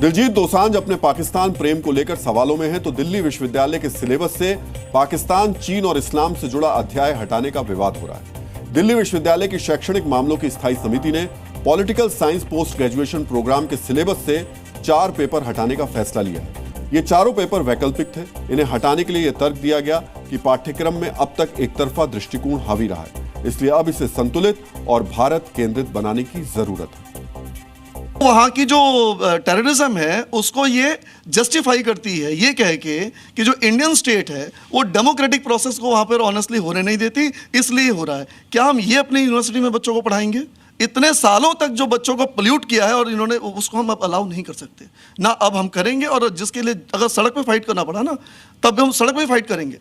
दिलजीत दोसांझ अपने पाकिस्तान प्रेम को लेकर सवालों में हैं, तो दिल्ली विश्वविद्यालय के सिलेबस से पाकिस्तान, चीन और इस्लाम से जुड़ा अध्याय हटाने का विवाद हो रहा है। दिल्ली विश्वविद्यालय की शैक्षणिक मामलों की स्थायी समिति ने political science post graduation programme के सिलेबस से 4 पेपर हटाने का फैसला लिया है। ये चारों पेपर वैकल्पिक थे। इन्हें हटाने के लिए यह तर्क दिया गया कि पाठ्यक्रम में अब तक एक तरफा दृष्टिकोण हावी रहा है, इसलिए अब इसे संतुलित और भारत केंद्रित बनाने की जरूरत है। वहाँ की जो टेररिज्म है उसको ये जस्टिफाई करती है, ये कह के कि जो इंडियन स्टेट है वो डेमोक्रेटिक प्रोसेस को वहाँ पर ऑनेस्टली होने नहीं देती, इसलिए हो रहा है। क्या हम ये अपनी यूनिवर्सिटी में बच्चों को पढ़ाएंगे? इतने सालों तक जो बच्चों को पोल्यूट किया है और इन्होंने उसको हम अब अलाउ नहीं कर सकते ना, अब हम करेंगे। और जिसके लिए अगर सड़क पे फाइट करना पड़ा ना, तब हम सड़क पे फाइट करेंगे।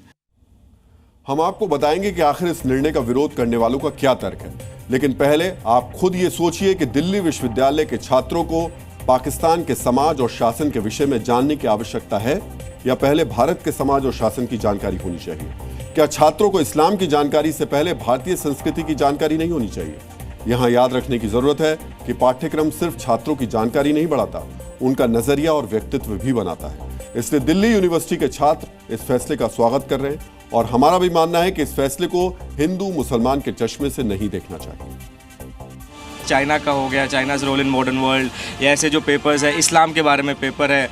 हम आपको बताएंगे कि आखिर इस निर्णय का विरोध करने वालों का क्या तर्क है, लेकिन पहले आप खुद ये सोचिए कि दिल्ली विश्वविद्यालय के छात्रों को पाकिस्तान के समाज और शासन के विषय में जानने की आवश्यकता है, या पहले भारत के समाज और शासन की जानकारी होनी चाहिए? क्या छात्रों को इस्लाम की जानकारी से पहले भारतीय संस्कृति की जानकारी नहीं होनी चाहिए? यहां याद रखने की जरूरत है कि पाठ्यक्रम सिर्फ छात्रों की जानकारी नहीं बढ़ाता, उनका नजरिया और व्यक्तित्व भी बनाता है। इसलिए दिल्ली यूनिवर्सिटी के छात्र इस फैसले का स्वागत कर रहे हैं, और हमारा भी मानना है कि इस फैसले को हिंदू मुसलमान के चश्मे से नहीं देखना चाहिए। चाइना का हो गया, China's role in modern world, या ऐसे जो पेपर्स है, इस्लाम के बारे में पेपर है,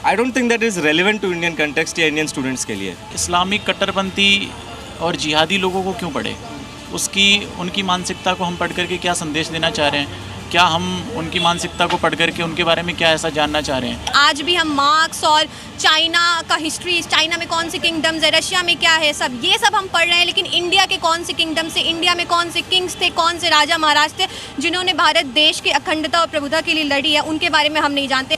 I don't think that is relevant to Indian context या इंडियन स्टूडेंट्स के लिए। इस्लामिक कट्टरपंथी और जिहादी लोगों को क्यों पढ़े? उनकी मानसिकता को हम पढ़ करके क्या संदेश देना चाह रहे हैं? क्या हम उनकी मानसिकता को पढ़ करके उनके बारे में क्या ऐसा जानना चाह रहे हैं? आज भी हम मार्क्स और चाइना का हिस्ट्री, चाइना में कौन से किंगडम्स है, रशिया में क्या है, ये सब हम पढ़ रहे हैं, लेकिन इंडिया के कौन से किंगडम्स थे, इंडिया में कौन से किंग्स थे, कौन से राजा महाराज थे जिन्होंने भारत देश की अखंडता और प्रभुता के लिए लड़ी है, उनके बारे में हम नहीं जानते।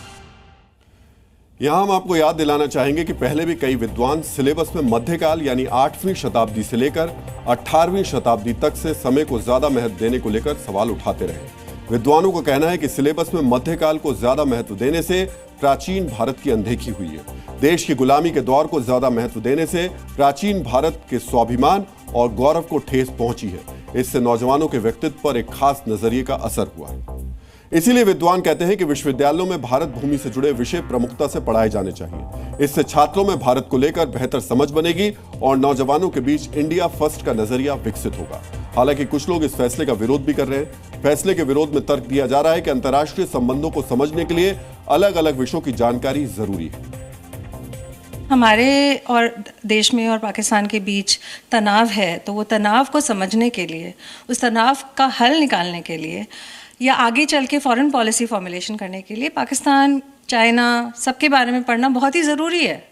यहां हम आपको याद दिलाना चाहेंगे कि पहले भी कई विद्वान सिलेबस में मध्यकाल यानी 8वीं शताब्दी से लेकर 18वीं शताब्दी तक से समय को ज्यादा महत्व देने को लेकर सवाल उठाते रहे। विद्वानों का कहना है कि सिलेबस में मध्यकाल को ज्यादा महत्व देने से प्राचीन भारत की अनदेखी हुई है। देश की गुलामी के दौर को ज्यादा महत्व देने से प्राचीन भारत के स्वाभिमान और गौरव को ठेस पहुंची है। इससे नौजवानों के व्यक्तित्व पर एक खास नजरिए का असर हुआ है। इसीलिए विद्वान कहते हैं कि विश्वविद्यालयों में भारत भूमि से जुड़े विषय प्रमुखता से पढ़ाए जाने चाहिए। इससे छात्रों में भारत को लेकर बेहतर समझ बनेगी और नौजवानों के बीच इंडिया फर्स्ट का नजरिया विकसित होगा। हालांकि कुछ लोग इस फैसले का विरोध भी कर रहे हैं। फैसले के विरोध में तर्क दिया जा रहा है कि अंतर्राष्ट्रीय संबंधों को समझने के लिए अलग अलग विषयों की जानकारी जरूरी है। हमारे और देश में और पाकिस्तान के बीच तनाव है, तो वो तनाव को समझने के लिए, उस तनाव का हल निकालने के लिए, या आगे चल के फॉरेन पॉलिसी फॉर्मुलेशन करने के लिए पाकिस्तान, चाइना, सबके बारे में पढ़ना बहुत ही ज़रूरी है।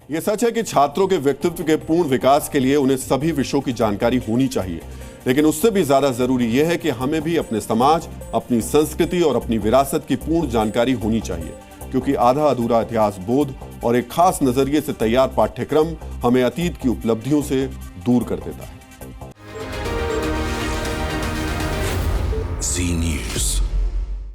यह सच है कि छात्रों के व्यक्तित्व के पूर्ण विकास के लिए उन्हें सभी विषयों की जानकारी होनी चाहिए, लेकिन उससे भी ज्यादा जरूरी यह है कि हमें भी अपने समाज, अपनी संस्कृति और अपनी विरासत की पूर्ण जानकारी होनी चाहिए, क्योंकि आधा अधूरा इतिहास बोध और एक खास नजरिए से तैयार पाठ्यक्रम हमें अतीत की उपलब्धियों से दूर कर देता है।